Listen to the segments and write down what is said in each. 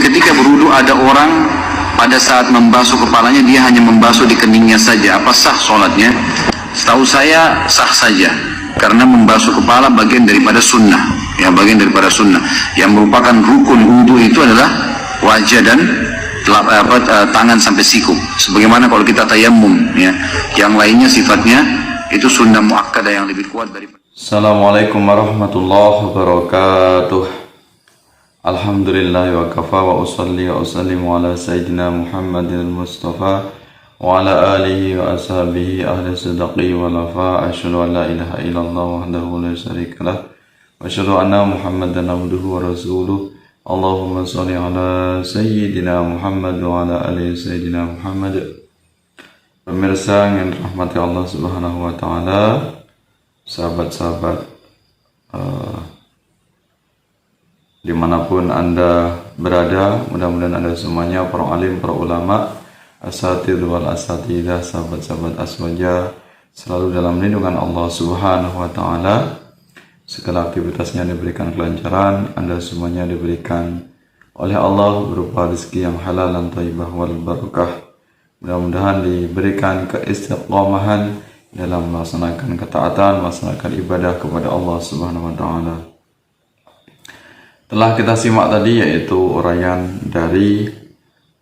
ketika berwudu ada orang pada saat membasuh kepalanya dia hanya membasuh di keningnya saja, apa sah sholatnya? Setahu saya sah saja, karena membasuh kepala bagian daripada sunnah, ya, bagian daripada sunnah. Yang merupakan rukun wudu itu adalah wajah dan tangan sampai siku. Sebagaimana kalau kita tayamum, ya, yang lainnya sifatnya itu sunnah muakkadah yang lebih kuat daripada. Assalamualaikum warahmatullahi wabarakatuh. Alhamdulillah wa kafa wa usalli wa usallimu ala sayyidina Muhammadin al-Mustafa wa ala alihi wa ashabihi ahli sidqi wa lafa. Asyhadu an la ilaha illallah wahdahu la syarika lah wa asyhadu anna Muhammadan abduhu wa rasuluh. Allahumma shalli ala sayyidina Muhammad wa ala ali sayyidina Muhammad. Pemirsa yang dirahmati Allah Subhanahu wa taala, sahabat-sahabat dimanapun Anda berada, mudah-mudahan Anda semuanya, para alim, para ulama, asatidz wal asatidah, sahabat-sahabat aswaja, selalu dalam lindungan Allah Subhanahu wa taala. Segala aktivitasnya diberikan kelancaran, Anda semuanya diberikan oleh Allah berupa rezeki yang halal dan thayyibah wal barakah. Mudah-mudahan diberikan keistiqomahan dalam melaksanakan ketaatan, melaksanakan ibadah kepada Allah Subhanahu wa taala. Telah kita simak tadi yaitu uraian dari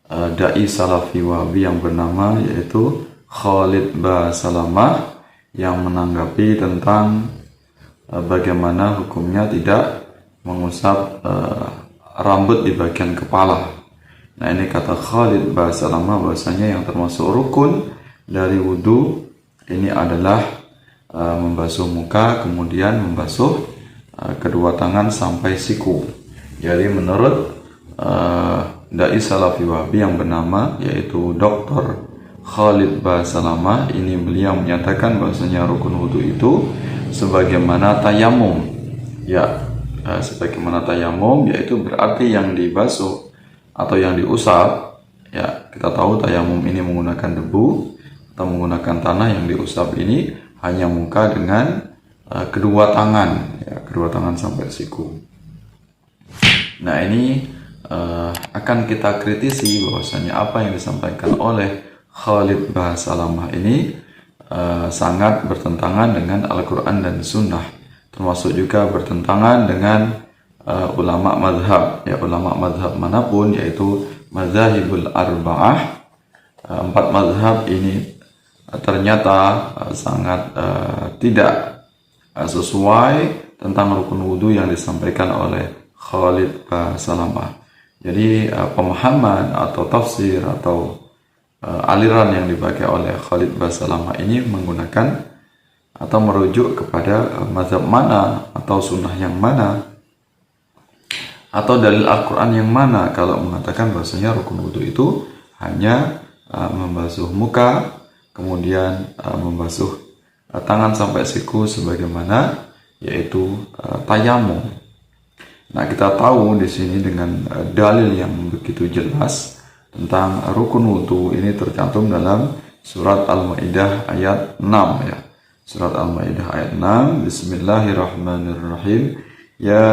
dai Salafi Wahabi yang bernama yaitu Khalid Basalamah, yang menanggapi tentang bagaimana hukumnya tidak mengusap rambut di bagian kepala. Nah, ini kata Khalid Basalamah bahwasanya yang termasuk rukun dari wudu ini adalah membasuh muka, kemudian membasuh kedua tangan sampai siku. Jadi menurut dai Salafi Wahabi yang bernama yaitu Dr. Khalid Basalamah, ini beliau menyatakan bahwasanya rukun wudu itu sebagaimana tayamum. Ya, sebagaimana tayamum, yaitu berarti yang dibasuh atau yang diusap. Ya, kita tahu tayamum ini menggunakan debu atau menggunakan tanah, yang diusap ini hanya muka dengan kedua tangan, ya, kedua tangan sampai siku. Nah, ini akan kita kritisi bahwasanya apa yang disampaikan oleh Khalid Basalamah ini sangat bertentangan dengan Al-Quran dan Sunnah, termasuk juga bertentangan dengan ulama madhab, ya, ulama madhab manapun, yaitu mazahibul arba'ah. 4 madhab ini ternyata sangat tidak sesuai tentang rukun wudu yang disampaikan oleh Khalid Basalamah. Jadi pemahaman atau tafsir atau aliran yang dipakai oleh Khalid Basalamah ini menggunakan atau merujuk kepada mazhab mana atau sunnah yang mana atau dalil Al-Quran yang mana kalau mengatakan bahwasanya rukun wudu itu hanya membasuh muka, kemudian membasuh tangan sampai siku sebagaimana yaitu tayamum. Nah, kita tahu di sini dengan dalil yang begitu jelas tentang rukun wudu ini tercantum dalam surat Al-Maidah ayat 6, ya. Surat Al-Maidah ayat 6, Bismillahirrahmanirrahim. Ya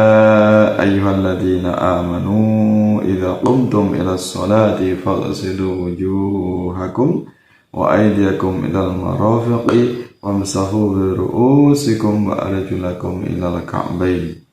ayyuhalladzina amanu idza qumtum ilas sholati faghsilu wujuhakum wa aydiyakum ilal marafiqi wamsahu bi ru'usikum wa arjulakum ilal ka'bayn.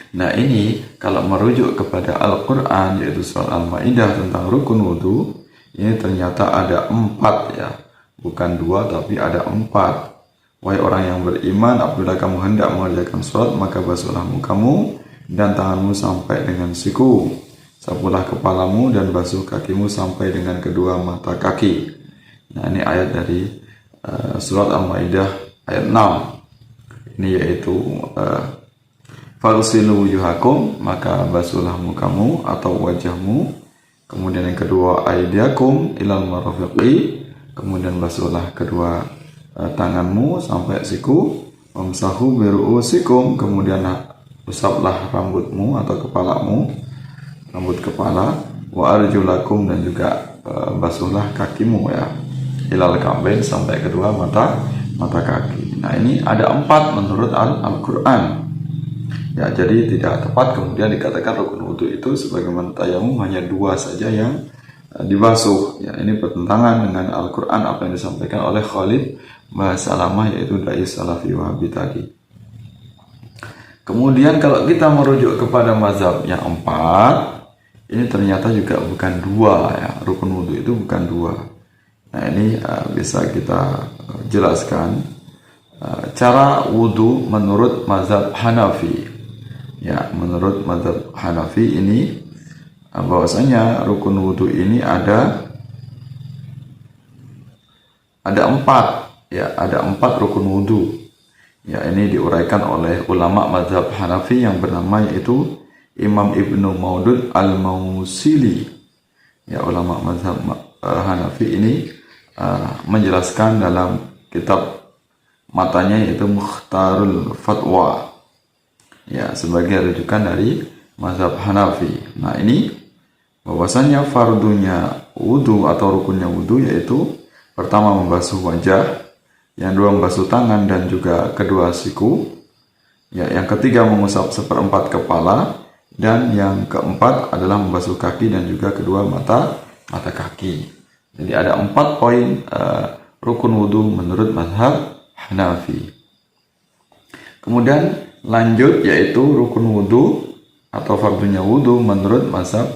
Nah, ini kalau merujuk kepada Al-Quran yaitu surat Al-Maidah tentang rukun wudu, ini ternyata ada 4, ya, bukan 2 tapi ada 4. Wahai orang yang beriman, apabila kamu hendak mengerjakan sholat, maka basuhlah mukamu dan tanganmu sampai dengan siku, sapulah kepalamu dan basuh kakimu sampai dengan kedua mata kaki. Nah, ini ayat dari surat Al-Maidah ayat 6. Ini yaitu faghsilu wujuhakum, maka basuhlah mukamu atau wajahmu. Kemudian yang kedua, aydiyakum ilal marafiqi, kemudian basuhlah kedua tanganmu sampai siku. Wamsahu bi ru'usikum, kemudian usaplah rambutmu atau kepalamu, rambut kepala. Wa arjulakum, dan juga basuhlah kakimu, ya, ilal ka'bain, sampai kedua mata kaki. Nah, ini ada 4 menurut Al-Quran. Ya, jadi tidak tepat kemudian dikatakan rukun wudhu itu sebagaimana tayamum hanya 2 saja yang dibasuh. Ya, ini bertentangan dengan Al-Quran apa yang disampaikan oleh Khalid Basalamah, yaitu Dai Salafi Wahabi tadi. Kemudian kalau kita merujuk kepada mazhab yang 4, ini ternyata juga bukan 2 ya, rukun wudhu itu bukan 2. Nah, ini bisa kita jelaskan cara wudhu menurut mazhab Hanafi. Ya, menurut mazhab Hanafi ini bahwasanya rukun wudhu ini ada 4 ya, ada 4 rukun wudhu. Ya, ini diuraikan oleh ulama mazhab Hanafi yang bernama yaitu Imam Ibnu Maudud Al-Mausili. Ya, ulama mazhab Hanafi ini menjelaskan dalam kitab matanya yaitu Mukhtarul Fatwa. Ya, sebagai rujukan dari mazhab Hanafi. Nah, ini bahwasanya fardunya wudhu atau rukunnya wudhu yaitu pertama membasuh wajah, yang kedua membasuh tangan dan juga kedua siku, ya, yang ketiga mengusap 1/4 kepala, dan yang keempat adalah membasuh kaki dan juga kedua mata kaki. Jadi ada 4 poin rukun wudhu menurut mazhab Hanafi. Kemudian lanjut yaitu rukun wudhu atau fardunya wudhu menurut mazhab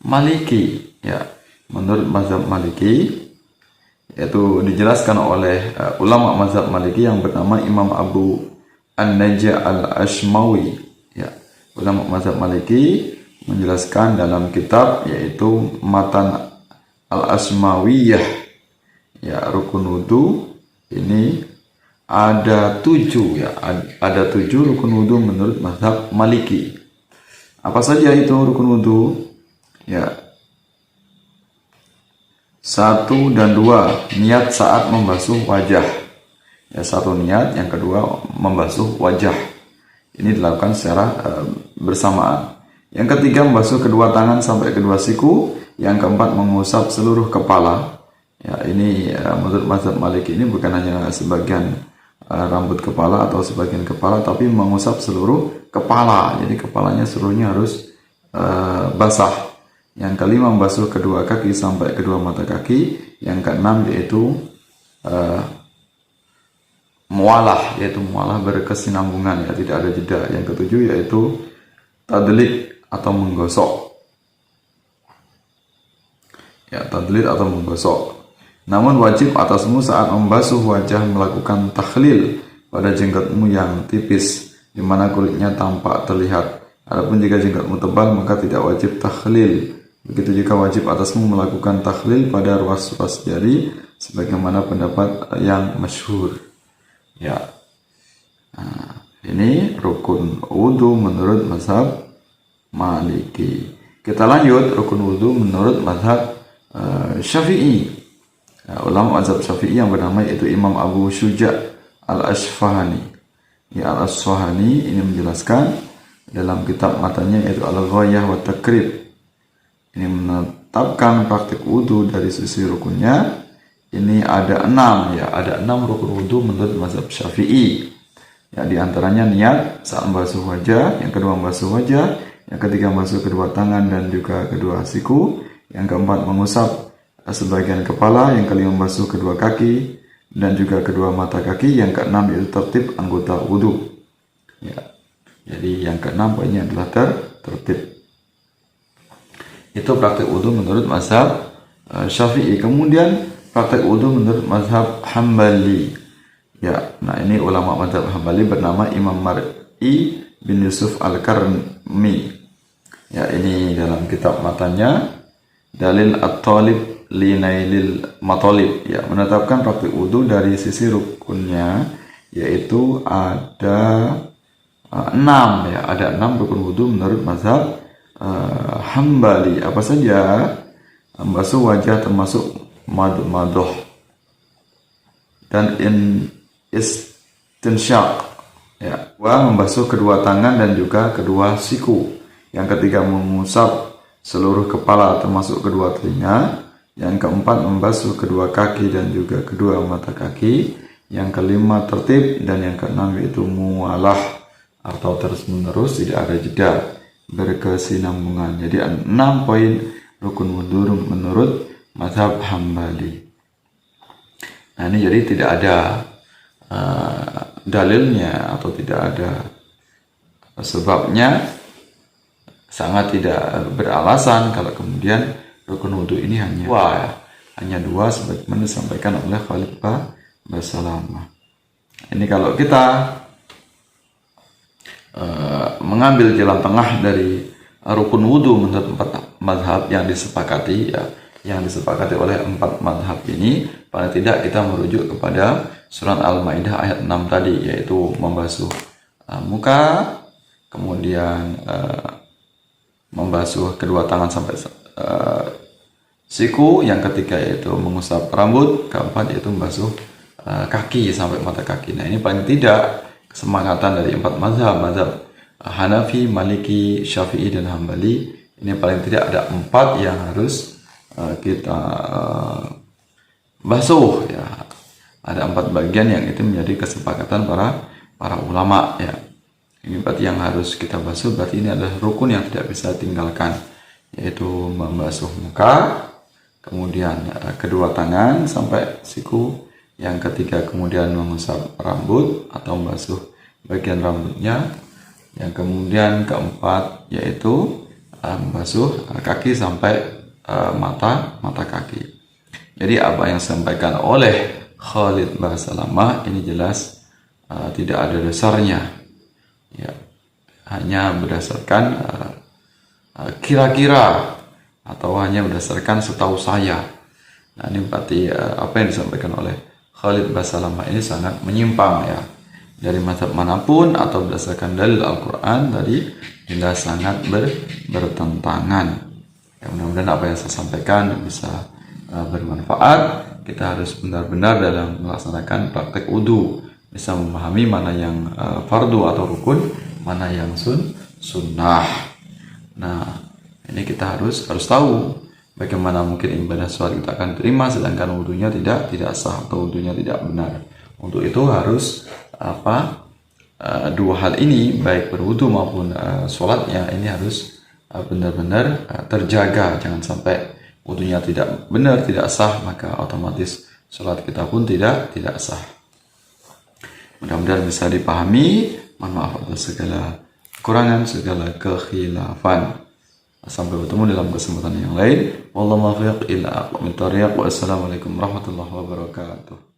Maliki. Ya, menurut mazhab Maliki yaitu dijelaskan oleh ulama mazhab Maliki yang bernama Imam Abu An-Najah Al-Ashmawi. Ya, ulama mazhab Maliki menjelaskan dalam kitab yaitu Matan Al-Ashmawiyah. Ya, rukun wudhu ini ada 7 ya, ada 7 rukun wudhu menurut mazhab Maliki. Apa saja itu rukun wudhu? Ya, 1 dan 2 niat saat membasuh wajah. Ya, 1 niat, yang kedua membasuh wajah. Ini dilakukan secara bersamaan. Yang ketiga membasuh kedua tangan sampai kedua siku. Yang keempat mengusap seluruh kepala. Ya, ini menurut mazhab Maliki ini bukan hanya sebagian rambut kepala atau sebagian kepala, tapi mengusap seluruh kepala. Jadi kepalanya seluruhnya harus basah. Yang kelima membasuh kedua kaki sampai kedua mata kaki. Yang keenam yaitu mualah, yaitu mualah berkesinambungan, ya, tidak ada jeda. Yang ketujuh yaitu tadlik atau menggosok. Ya, tadlik atau menggosok. Namun wajib atasmu saat membasuh wajah melakukan takhlil pada jenggotmu yang tipis, di mana kulitnya tampak terlihat. Adapun jika jenggotmu tebal maka tidak wajib takhlil. Begitu juga wajib atasmu melakukan takhlil pada ruas-ruas jari, sebagaimana pendapat yang masyhur. Ya, nah, ini rukun wudhu menurut mazhab Maliki. Kita lanjut rukun wudhu menurut mazhab Syafi'i. Ya, ulama mazhab Syafi'i yang bernama yaitu Imam Abu Syuja' Al-Asfahani. Ya, Al-Asfahani ini menjelaskan dalam kitab matanya yaitu Al-Ghayah wa Takrib. Ini menetapkan praktik wudhu dari sisi rukunnya. Ini ada 6 ya, ada 6 rukun wudhu menurut mazhab Syafi'i. Ya, di antaranya niat saat membasuh wajah, yang kedua membasuh wajah, yang ketiga membasuh kedua tangan dan juga kedua siku, yang keempat mengusap sebagian kepala, yang kelima membasuh kedua kaki dan juga kedua mata kaki, yang keenam yaitu tertib anggota wudhu. Ya, jadi yang keenam poinnya adalah tertib. Itu praktik wudhu menurut mazhab Syafi'i. Kemudian praktik wudhu menurut mazhab Hambali. Ya, nah ini ulama mazhab Hambali bernama Imam Mar'i bin Yusuf Al-Karmi. Ya, ini dalam kitab matanya Dalil At-Talib Linailil Matalib, ya, menetapkan praktik wudhu dari sisi rukunnya, yaitu ada 6 ya, ada 6 rukun wudhu menurut mazhab Hambali. Apa saja? Membasuh wajah termasuk madoh dan istinsyaq, ya, membasuh kedua tangan dan juga kedua siku. Yang ketiga mengusap seluruh kepala termasuk kedua telinga. Yang keempat membasuh kedua kaki dan juga kedua mata kaki. Yang kelima tertib, dan yang keenam yaitu mualah atau terus-menerus, tidak ada jeda, berkesinambungan. Jadi 6 poin rukun wudu menurut mazhab Hambali. Nah ini jadi tidak ada dalilnya atau tidak ada sebabnya, sangat tidak beralasan kalau kemudian rukun wudu ini hanya dua sebagaimana disampaikan oleh Khalid Basalamah. Ini kalau kita mengambil jalan tengah dari rukun wudu menurut 4 mazhab yang disepakati, yang disepakati oleh 4 mazhab ini, paling tidak kita merujuk kepada surat Al-Maidah ayat 6 tadi, yaitu membasuh muka, kemudian membasuh kedua tangan sampai siku, yang ketiga yaitu mengusap rambut, keempat yaitu membasuh kaki sampai mata kaki. Nah ini paling tidak kesemangatan dari 4 mazhab Hanafi, Maliki, Syafi'i, dan Hambali. Ini paling tidak ada 4 yang harus kita basuh, ya. Ada 4 bagian yang itu menjadi kesepakatan para ulama, ya. Ini berarti yang harus kita basuh, berarti ini adalah rukun yang tidak bisa tinggalkan, yaitu membasuh muka, kemudian kedua tangan sampai siku, yang ketiga kemudian mengusap rambut atau membasuh bagian rambutnya, yang kemudian keempat yaitu membasuh kaki sampai mata kaki. Jadi apa yang disampaikan oleh Khalid Basalamah ini jelas tidak ada dasarnya, ya, hanya berdasarkan kira-kira atau hanya berdasarkan setahu saya. Nah ini berarti apa yang disampaikan oleh Khalid Basalamah ini sangat menyimpang, ya, dari mazhab manapun atau berdasarkan dalil Al-Quran tadi jelas sangat bertentangan. Ya, mudah-mudahan apa yang saya sampaikan bisa bermanfaat. Kita harus benar-benar dalam melaksanakan praktek wudu bisa memahami mana yang fardu atau rukun, mana yang sunnah. Nah ini kita harus tahu bagaimana mungkin ibadah sholat kita akan terima sedangkan wudunya tidak sah atau wudunya tidak benar. Untuk itu harus dua hal ini, baik berwudu maupun sholatnya, ini harus benar-benar terjaga. Jangan sampai wudunya tidak benar, tidak sah, maka otomatis sholat kita pun tidak sah. Mudah-mudahan bisa dipahami. Mohon maaf atas segala kekurangan, segala kekhilafan. Sampai bertemu dalam kesempatan yang lain. Wallahu muwaffiq ila aqwamit thoriq. Wassalamualaikum warahmatullahi wabarakatuh.